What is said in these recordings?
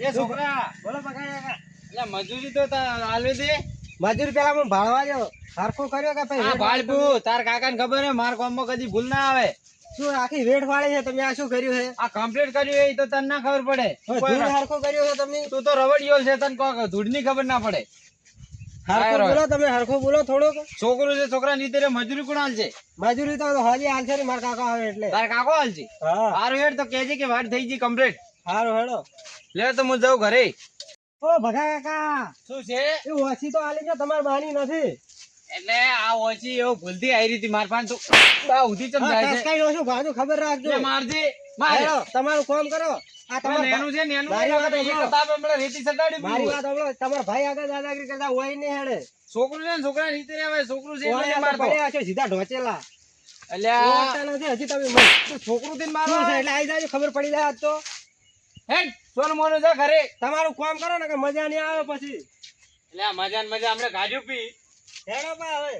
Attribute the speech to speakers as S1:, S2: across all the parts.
S1: એ છોકરા
S2: બોલો બકા કાકા.
S1: એટલે મજૂરી તો આલવી દે.
S2: મજૂરી પેલા હું ભાળવા ગયો હરખું કર્યો કે
S1: આ ભાડપું તાર કાકાને ખબર હે માર ગામમાં કદી ભૂલ ના આવે.
S2: શું આખી વેઠ વાળી છે તમે આ શું કર્યું છે
S1: આ કમ્પ્લીટ કર્યું એ તો તને ના ખબર પડે.
S2: ધૂળ હરખું કર્યું છે તમે
S1: તું તો રવડિયો છે તને કોઈ ધૂળની ખબર ના પડે.
S2: હરખું બોલો તમે હરખું બોલો થોડુંક
S1: છોકરું છે છોકરા ની તેરે મજૂરી કોણ હાલશે?
S2: મજૂરી તો હાજી હાલશે ને મારા કાકા આવે એટલે
S1: તાર કાકો હાલશે.
S2: હા
S1: હારું હેડ તો કહેજે કે વાત થઈ ગઈ કમ્પ્લીટ.
S2: સારું હેડો
S1: લે તો હું જાઉં ઘરે.
S2: ઓ ભગા કાકા
S1: શું છે?
S2: એ ઓછી તો આલી છે તમારે બાની નથી
S1: એટલે આ ઓછી એવું ભૂલથી આવી રહી હતી માર પાસે તો બા ઉધી ચમ જાય છે.
S2: કઈ નો શું ભાજુ ખબર રાખજો
S1: લે મારજે માર.
S2: હેડો તમારું કામ કરો આ તમારું
S1: નેનું છે નેનું
S2: મારી વાત
S1: એ કતાબ હમણાં રેતી સટાડી
S2: મારી
S1: દીધું.
S2: વાત સાંભળો તમારા ભાઈ આગળ દાદાગીરી કરતા હોય નહીં હેડે
S1: છોકરું છે ને છોકરા નીચે આવે છોકરું છે
S2: ઓય
S1: એટલે
S2: આ તો
S1: મારતો.
S2: પડ્યા છે સીધા ઢોચેલા
S1: અલ્યા
S2: ઓળખતા નથી હજી તમે મસ્ત
S1: તું છોકરું થી મારો
S2: શું છે એટલે આઈ જાજો ખબર પડી જાય આજ તો
S1: હેડ સોન મોનો જા ઘરે.
S2: તમારું કામ કરો ને કે મજા નહીં આવે પછી
S1: એટલે આ મજા ને મજા હમણાં ગાજુ પી.
S2: હેડો બા હવે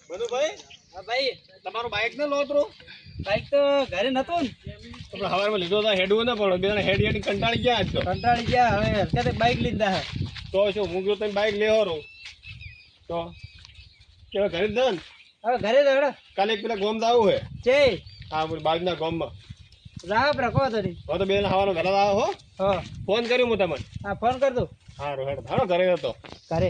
S1: બધું ભાઈ હા ભાઈ તમારું બાઈક ને લોતરો બાઈક તો ઘરે નતું ને
S3: આપણે હવારમાં લીધો તો હેડવું ના પડે બે હેડ હેડ કંટાળી ગયા આજ તો
S1: કંટાળી ગયા હવે હરકતે બાઈક લીધા હે.
S3: તો શું હું ગયો તમે બાઈક લેવો રહો તો કેવા ઘરે જ ને
S1: હવે ઘરે તો હેડો
S3: કાલે એક પેલા ગોમ આવું હે
S1: છે
S3: હા બાજુના ગોમમાં
S1: રાહ રાખો તો ની.
S3: હવે તો બેન હવાનો ઘરે આવો હો
S1: હા
S3: ફોન કર્યો હું તમને
S1: હા ફોન કર દો
S3: સારું હેડ હાલો ઘરે હતો
S1: ઘરે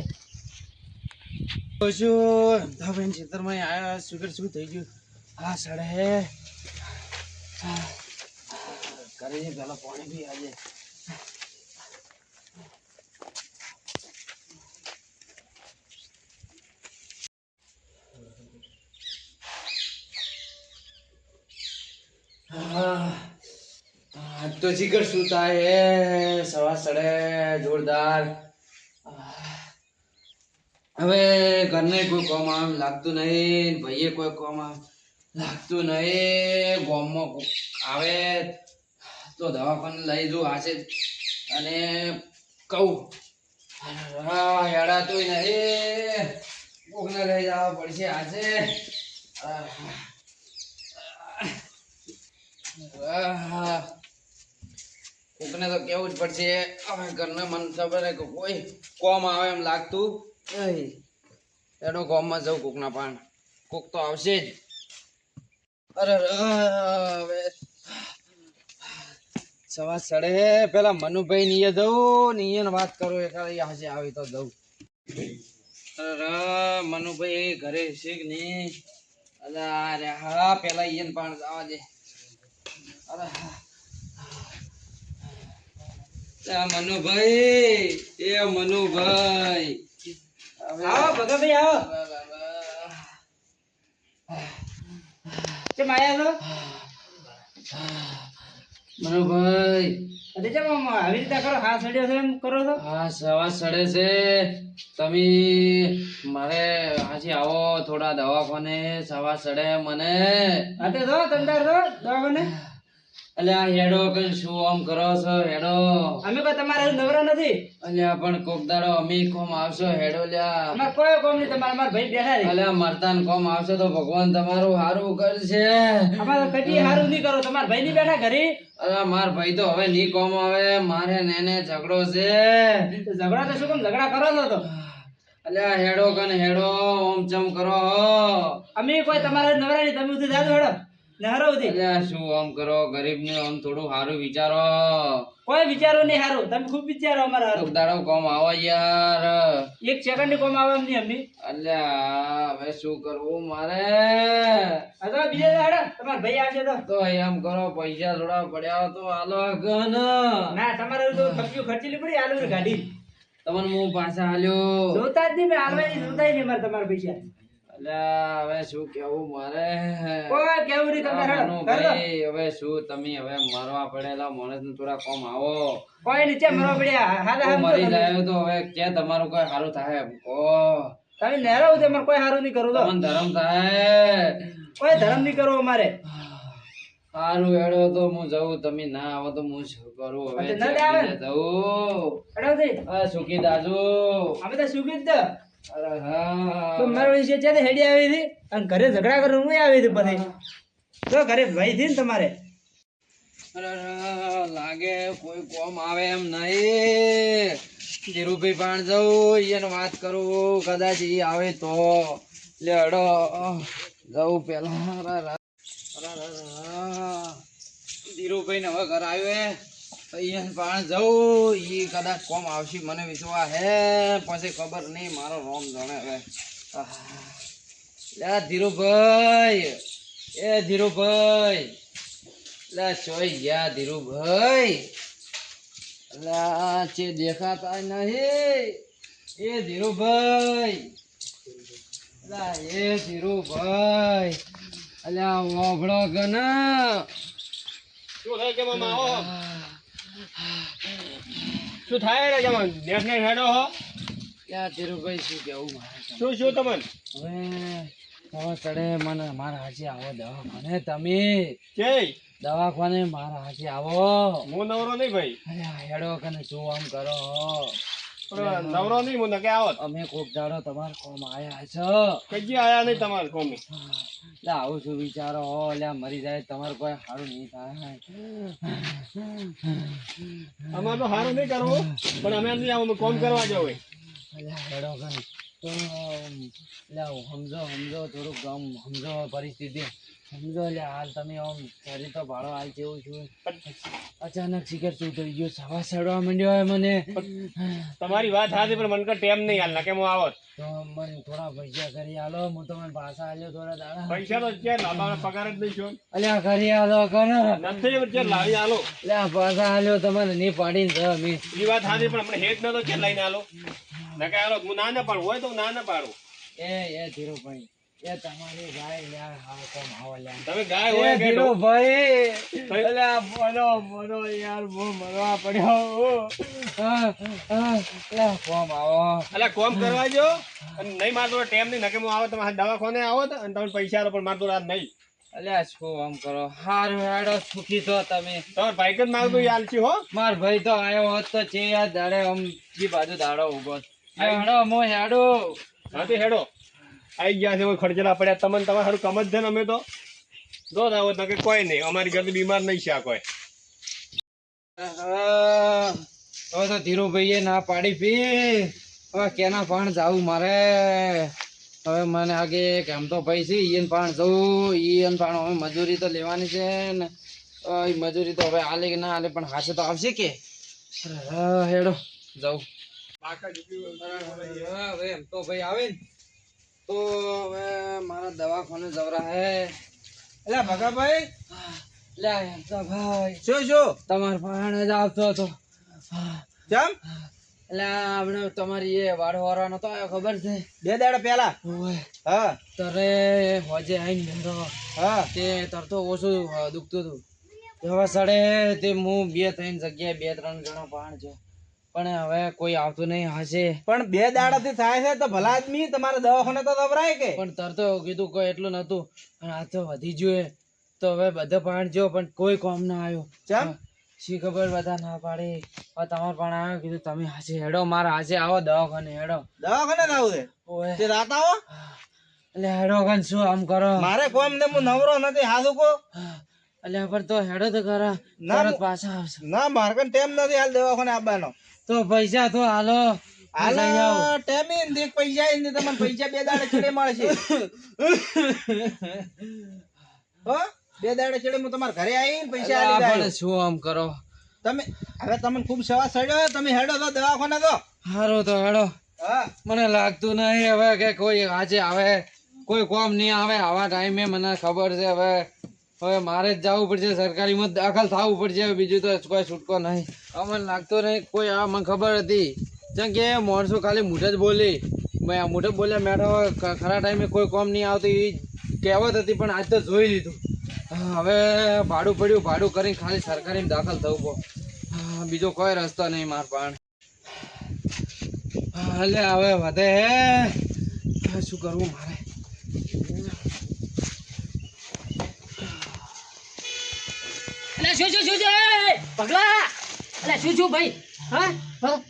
S1: શું ધબેન ખેતરમાં આયા સુગર શું થઈ ગયું હા સડે હે કરે છે પેલા પાણી બી આજે આજ તો જીગર શું થાય હે સવા સડે જોરદાર. હવે ઘરને કોઈ કોમ આમ લાગતું નહીં ભાઈએ કોઈ કોમ આમ લાગતું નહીં ગામમાં આવે તો દવાખાને લઈ જવું આજે અને કહું હેડાતું નહીં કોકને લઈ જવા પડશે આજે. કોકને તો કેવું જ પડશે હવે ઘરને મન ખબર હે કે કોઈ કોમ આવે એમ લાગતું એનો ગામમાં જવું કોકના પાણ કોક તો આવશે જ. અરે હવે સવા સડે પેલા મનુભાઈ નીએ જવું નીએ વાત કરો એકાદી આજે આવી તો જવું. અરે મનુભાઈ ઘરે છે કે નહીં? અરે હા પેલા ઈયન પાણ જવા દે. અરે હા મનુભાઈ એ મનુભાઈ
S2: આવો ભગાભાઈ આવો કેમ આયા છો
S1: મનુભાઈ
S2: અરે કેમ આમ આવી રીતે કરો હા સડ્યો છે એમ કરો છો
S1: હા સવા સડે છે તમે મારે હાજી આવો થોડા દવાખાને સવા સડે મને.
S2: હા તો જો તંદાર જો દવાખાને
S1: અલ્યા હેડો કઈ શું આમ કરો છો હેડો.
S2: અમે કોઈ તમારે નવરા નથી
S1: અલ્યા પણ કોક દાડો અમે કોમ આવશો હેડો લ્યા.
S2: અમારે કોઈ કોમ નહીં તમારે મારા ભાઈ બેઠા છે
S1: અલ્યા મરતાન કોમ આવશે તો ભગવાન તમારું હારું કરશે.
S2: અમારે કદી હારું નહીં કરો તમારા ભાઈ નહીં બેઠા ઘરે
S1: અલ્યા માર ભાઈ તો હવે ની કોમ આવે મારે નેને ઝઘડો છે.
S2: તો ઝઘડા તો શું કેમ ઝઘડા કરો છો તો
S1: અલ્યા હેડો કને હેડો ઓમ ચમ કરો.
S2: અમે કોઈ તમારે નવરા નહીં તમે ઉધી જાજો હેડો ને હારો ઉધી
S1: અલ્યા શું આમ કરો ગરીબ ને આમ થોડું હારું વિચારો.
S2: કોઈ વિચારો નહીં હારું તમે ખૂબ વિચારો અમારે હારું
S1: કોક દાડો કોમ આવો યાર.
S2: એક સેકન્ડ કોમ આવે એમ નહીં અમને
S1: અલ્યા હવે શું કરવું મારે?
S2: અથવા બીજા હેડો તમારા ભાઈ આવશે
S1: તો એમ કરો પૈસા થોડા પડ્યા હોય તો આલો કન.
S2: ના તમારે તો ખર્ચી ખર્ચેલી પડી આલુ ગાડી
S1: તમને હું પાછા આલ્યો.
S2: જોતા જ નહીં મેં હાલવાની જોતા જ નહીં મારે તમારા પૈસા
S1: અલ્યા હવે શું કેવું મારે?
S2: કોઈ કેવું નહીં તમને હેડો કરો.
S1: ભાઈ હવે શું તમે હવે મરવા પડેલા માણસ ને થોડા કોમ આવો.
S2: કોઈ નીચે મરવા પડ્યા હાલ
S1: હું
S2: હાલ
S1: મરી જાય તો હવે ક્યાં તમારું કોઈ સારું થાય એમ કહો.
S2: તમે નેરો ઉધે મારે કોઈ હારું નહીં કરું તો
S1: તમને ધરમ થાય.
S2: કોઈ ધર્મ નહીં કરવો અમારે
S1: સારું હેડો તો હું જઉં તમે ના આવો તો હું શું કરું હવે?
S2: એટલે ના આવે ને?
S1: જવું
S2: હેડો જઈ
S1: હા સુખી દાદુ.
S2: અમે તો સુખી જ
S1: અરે હા
S2: તો મારો વિશે છે તે હેડી આવી હતી અને ઘરે ઝઘડા કરીને હું આવી હતી પછી તો ઘરે ભાઈ થી ને તમારે
S1: અરે લાગે કોઈ કોમ આવે એમ નહીં. ધીરુભાઈ પણ જવું એને વાત કરું, કદાચ ઈ આવે તો લે હડો જવું પેલા. ધીરુભાઈ ને હવે ઘર આવ્યો અહીંયા પણ જવું, ઈ કદાચ કોમ આવશે મને વિશ્વાસ હે, પછી ખબર નહીં મારો રોમ જાણે હવે. લે ધીરુભાઈ, એ ધીરુભાઈ, લે ચોઈ ગયા ધીરુભાઈ, લા છે દેખાતા નહીં. એ ધીરુભાઈ, લા એ ધીરુભાઈ, અલ્યા ઓભળો ગના.
S3: શું થાય કે મામા આવો? શું થાય રે જમન નેટ ને હેડો હો?
S1: યા ધીરુભાઈ શું કેવું મારે
S3: શું તમને
S1: હવે દવા ચડે મને મારા હાજે આવો દવાખાને. તમે
S3: કે
S1: દવાખાને મારા હાજે આવો.
S3: હું નવરો નહીં ભાઈ.
S1: અરે હેડો કને શું આમ કરો?
S3: પણ નવરો નહીં હું નકે આવત.
S1: અમે કોક દાડો તમાર કોમ આયા છો.
S3: કજી આયા નહીં તમારે કોમી.
S1: લે આવું શું વિચારો હો? લે મરી જાય તમારે કોઈ સારું નહીં થાય.
S3: અમારે તો સારું નહીં કરવું, પણ અમે નહીં આવું, અમે કોમ કરવા જવું.
S1: લે હેડો કને તો લે સમજો સમજો થોડુંક ગામ સમજો પરિસ્થિતિ સમજો. લે હાલ તમે આમ શરીર તો ભાડો હાલ જેવું છું. અચાનક શિખર શું થઈ ગયું? સવા ચડવા માંડ્યો હોય મને.
S3: તમારી વાત સાચી, પણ મને ટેમ નહીં હાલ નકે હું આવત.
S1: તો મને થોડા પૈસા કરી આલો, હું તો મને પાછા આલ્યો થોડા દાડા.
S3: પૈસા તો છે લાવવાનો પગાર જ નહીં છો.
S1: અલ્યા કરી આલો કને.
S3: નથી છે લાવી આલો.
S1: લે પાછા આલ્યો તમારે નહીં પાડીને તો અમે.
S3: એ વાત સાચી, પણ આપણે હેડ નતો છે લઈને આલો નકે આલો. હું ના ના પાડું હોય તો ના ના પાડું.
S1: એ ધીરુભાઈ, એ તમારી ગાય લે હા કોમ આવો લે.
S3: તમે ગાય હોય કે
S1: ધીરુભાઈ, અલ્યા બોલો બોલો યાર બહુ મરવા પડ્યો. લે કોમ આવો.
S3: અલા કોમ કરવા જો અને નહીં મારતો ટેમ નહીં નકે હું આવો તમારે દવાખાને આવો તો અને તમે પૈસા આલો, પણ મારતો રાત નહીં.
S1: અલ્યા શું આમ કરો? હારું હેડો સુખી છો તમે.
S3: તમારે ભાઈ જ માગતું યાર છે હો.
S1: માર ભાઈ તો આયો હોત તો છે યાર દાડે આમ જી બાજુ દાડો ઉભો. હેડો મો હેડો.
S3: હા હેડો આઈ ગયા છે ખર્ચેલા પડ્યા તમને. તમારે સારું કમ જ છે ને અમે તો દો આવો તો કે કોઈ નહીં. અમારી ઘર બીમાર નહીં છે આ કોઈ.
S1: હવે તો ધીરુભાઈએ ના પાડી પી. હવે કેના પણ જાવું મારે. હવે મને આગે કેમ તો પૈસી ઈયન પણ જવું. ઈયન પણ હવે મજૂરી તો લેવાની છે ને. એ મજૂરી તો હવે આલે કે ના આલે પણ હાથે તો આવશે કે. હેડો જાઉં. હવે એમ તો ભાઈ આવે ને તો હવે મારા દવાખાને જવરા હે.
S2: એટલે ભગાભાઈ
S1: લે એમ તો ભાઈ
S2: શું શું
S1: તમારા પાસે જ આવતો હતો.
S2: કેમ?
S1: એટલે આપણે તમારી એ વાડો વાળવાનો તો ખબર છે
S2: 2 દાડા પહેલા.
S1: ઓય
S2: હા
S1: તરે હોજે આઈને બેઠો.
S2: હા
S1: તે તરતો ઓછું દુખતું હતું. હવે સડે તે હું 2-3 જગ્યાએ 2-3 જણો પાણ છે, પણ હવે કોઈ આવતું નહીં હશે.
S2: પણ 2 દાડાથી થાય છે તો ભલા આદમી તમારે દવાખાને તો દવરાય કે.
S1: પણ તરતો કીધું કોઈ એટલું નતું, પણ આ તો વધી ગયું તો હવે બધા પાણ જો પણ કોઈ કોમ ના આવ્યો.
S2: કેમ?
S1: શી ખબર બધા ના પાડી. હવે તમારે પણ આવ્યો કીધું તમે હાજે હેડો, મારા હાજે આવો દવાખાને હેડો.
S2: દવાખાને ના આવું
S1: ઓય
S2: તે રાત આવો.
S1: એટલે હેડો કન શું આમ કરો?
S2: મારે કોમ ને હું નવરો નથી હાલું કો.
S1: એટલે પણ તો હેડો તો ખરા.
S2: ના,
S1: તરત પાછા આવશે
S2: ના મારે કન ટેમ નથી હાલ દવાખાને આવવાનો.
S1: તો પૈસા તો હાલો.
S2: હાલ ટેમ ઈન દેખ પૈસા ઈન દે. તમને પૈસા 2 દાડે ચડે મળશે. હો 2 દાડે ચડે હું તમારા ઘરે આવીને પૈસા આલી
S1: પણ
S2: જાય.
S1: શું આમ કરો?
S2: તમે હવે તમને ખૂબ સેવા સડ્યો. તમે હેડો તો દવાખાને તો.
S1: હારો તો હેડો.
S2: હા
S1: મને લાગતું નહીં હવે કે કોઈ આજે આવે, કોઈ કોમ નહીં આવે આવા ટાઈમે. મને ખબર છે હવે મારે જ જવું પડશે, સરકારીમાં દાખલ થવું પડશે. હવે બીજું તો કોઈ છૂટકો નહીં. મને લાગતું નહીં કોઈ આ. મને ખબર હતી જેમ કે માણસો ખાલી મૂઠે જ બોલી. મેં મૂઠે બોલ્યા મેઠો ખરા ટાઈમે કોઈ કોમ નહીં આવતું એ કહેવત હતી, પણ આજ તો જોઈ લીધું. હવે ભાડું પડ્યું, ભાડું કરીને ખાલી સરકારીમાં દાખલ થવું પડે. બીજો કોઈ રસ્તો નહીં માર પણ. એટલે હવે વધે હે શું કરવું મારે?
S4: અલા શું પગલા? અલા શું ભાઈ? હા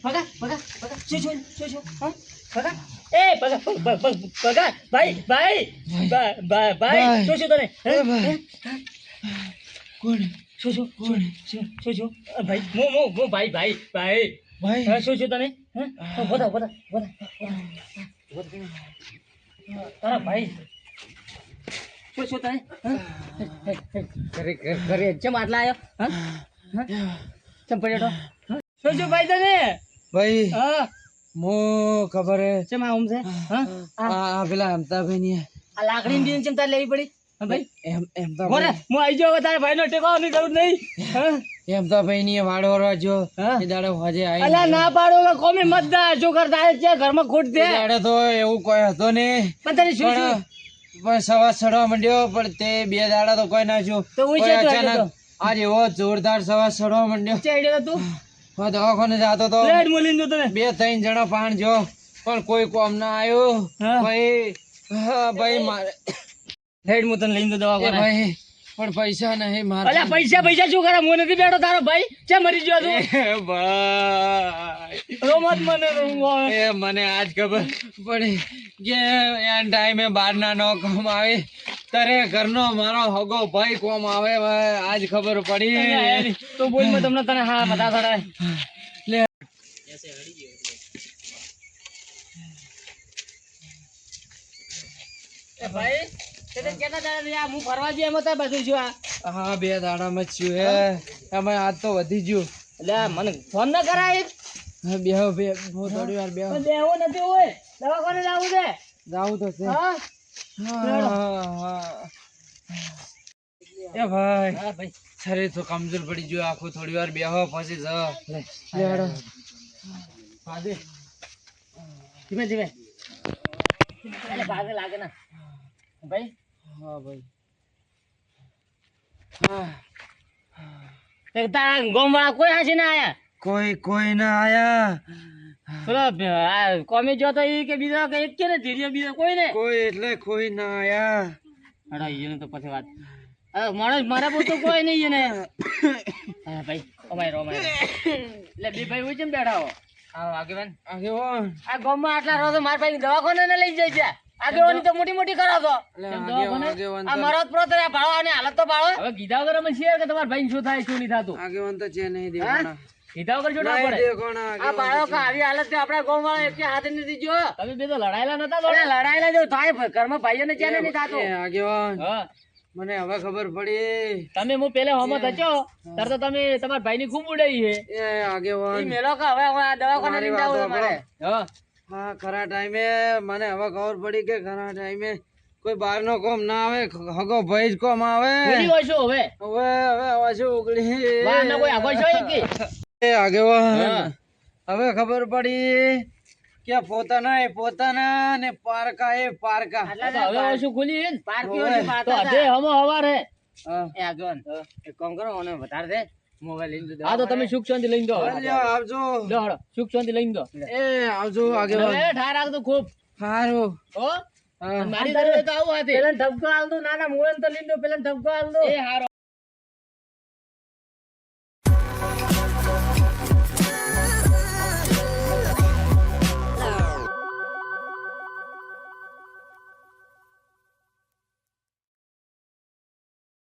S4: પગા શું હા પગા એ પગા ભાઈ શું તને
S1: કોણ
S4: શું શું શું શું ભાઈ હું ભાઈ
S1: ભાઈ
S4: હા શું શું તને બધા તારા ભાઈ શું તને ઘરે ચમ આટલા આવ્યો ચમ પડ્યો શું ભાઈ તને
S1: ભાઈ
S4: હા
S1: મો ખબર હે
S4: ચમ આમ છે
S1: આ પેલા અમતાભાઈ ની
S4: આ લાકડી ની ચિંતા લેવી પડી ભાઈ
S1: એમ તો
S4: બોલે હું આવી જાવ તારા ભાઈ નો ટેકવાની જરૂર નહીં
S1: અમતાભાઈ ની વાડો જો એ દાડે હોજે આવી
S4: અલા ના પાડો કે કોમે મત દા શું કરતા છે ઘરમાં ખોટ દે
S1: એ દાડે તો એવું કોઈ હતો ને
S4: પણ તને શું શું
S1: પણ સવાર ચડવા માંડ્યો પણ તે 2 દાડા તો કોઈ ના છું
S4: તો હું છે તો
S1: અચાનક આજ એવો જોરદાર સવાર ચડવા માંડ્યો
S4: ચડ્યો તું
S1: હું દવાખાને જાતો તો
S4: લેટ મોલીન તને
S1: 2-3 જણા પાણ જો પણ કોઈ કોમ ના આવ્યો
S4: હા.
S1: ભાઈ મારે
S4: લેટ મુ તને લઈને દવા
S1: એ
S4: કરે
S1: ભાઈ પણ પૈસા નહીં મારે
S4: અલ્યા પૈસા શું કરે હું નથી બેઠો તારો ભાઈ ચે મરી ગયો તું
S1: એ ભાઈ
S4: રોમત મને રોમો
S1: એ મને આજ ખબર પડી કે એ ટાઈમે બહારના નો કોમ આવે તારે ઘરનો મારો હગો ભાઈ કોમ આવે આજ ખબર પડી
S4: તો બોલ મેં તમને તને હા બતા થડાય
S1: લે
S4: એ ભાઈ તે કેતા દાડા હું ફરવા જઈ એમ હતા બધું છું આ
S1: હા 2 દાડામાં જ છું હે એમાં આજ તો વધી ગયું
S4: એટલે મને ફોન ન કરાય
S1: બે થોડી વાર બે
S4: દેવો નથી હોય દવાખાને જાવું છે
S1: જાવું તો છે
S4: હા
S1: એ ભાઈ
S4: હા ભાઈ
S1: શરીર તો કમજોર પડી ગયું આખું થોડી વાર બેહો પછી જ લેડો
S4: ભાગે ધીમે ધીમે એટલે ભાગે લાગે ના ભાઈ
S1: હા ભાઈ
S4: તે તારા ગામ વાળા કોઈ હાસી ના આયા
S1: કોઈ ના આયા
S4: પેલો આ કોમી જો તો ઈ કે બીજો કે એક કે ને ધીરે બીજો કોઈ ને
S1: કોઈ એટલે કોઈ ના આયા
S4: અડા ઈને તો પછી વાત માણસ મારા પૂરતો કોઈ નહીં એને હા ભાઈ અમાય એટલે બે ભાઈ હોય છે ને બેઠા હો આવો આગેવાન
S1: આગેવાન
S4: આ ગામમાં આટલા રહો તો મારા ભાઈ દવાખાને ને લઈ જાય છે આગેવાની તો મોટી કરાવતો આ મારો પ્રોત ભાડો અને હાલત તો ભાડો હવે કીધા વગર મને શેર કે તમારા ભાઈ શું થાય શું નહીં થતું
S1: આગેવાન તો છે નહીં દેવાના
S4: કીધા વગર શું ના પડે આ ભાડો કા આવી હાલત છે આપણા ગામ વાળા એક હાથ નથી જો તમે બે તો લડાયેલા નતા લડાયેલા જો થાય ઘરમાં ભાઈઓને ચેન નહીં થતું
S1: આગેવાન
S4: હા
S1: મને હવે ખબર પડી
S4: તમે હું પેલે હોમત હતો તાર તો તમે તમારા ભાઈ ની ખૂબ ઉડાઈ છે
S1: એ આગેવાન
S4: મેલો કે હવે આ દવાખાને લઈ જાવ તમારે હા
S1: હા ખરા ટાઈમે મને હવે ખબર પડી કે ખરા ટાઈમે કોઈ બહાર નો કોમ ના આવે હગો ભાઈ જ કોમ આવે
S4: ભૂલી હોય શું હવે
S1: હવે શું ઉગડી
S4: બહાર ના કોઈ આગળ છે કે
S1: એ આગેવાન હવે ખબર પડી કે પોતાના ને પારકા એ પારકા
S4: હવે શું ખુલી ને પાર્કી તો આજે હમો હવાર હે એ આગળ એક કામ કરો મને વધારે દે મોબાઈલ લઈને દો. હા તો તમે સુખ શાંતિ લઈને દો
S1: આવજો
S4: દોડો સુખ શાંતિ લઈને દો
S1: એ આવજો આગેવાન
S4: એ ઠાર રાખતો ખૂબ
S1: સારું
S4: હો મારી દારૂ તો આવું હતી પેલા ઠપકો આલ દો ના મોળન તો લઈને દો પેલા ઠપકો આલ દો એ હારો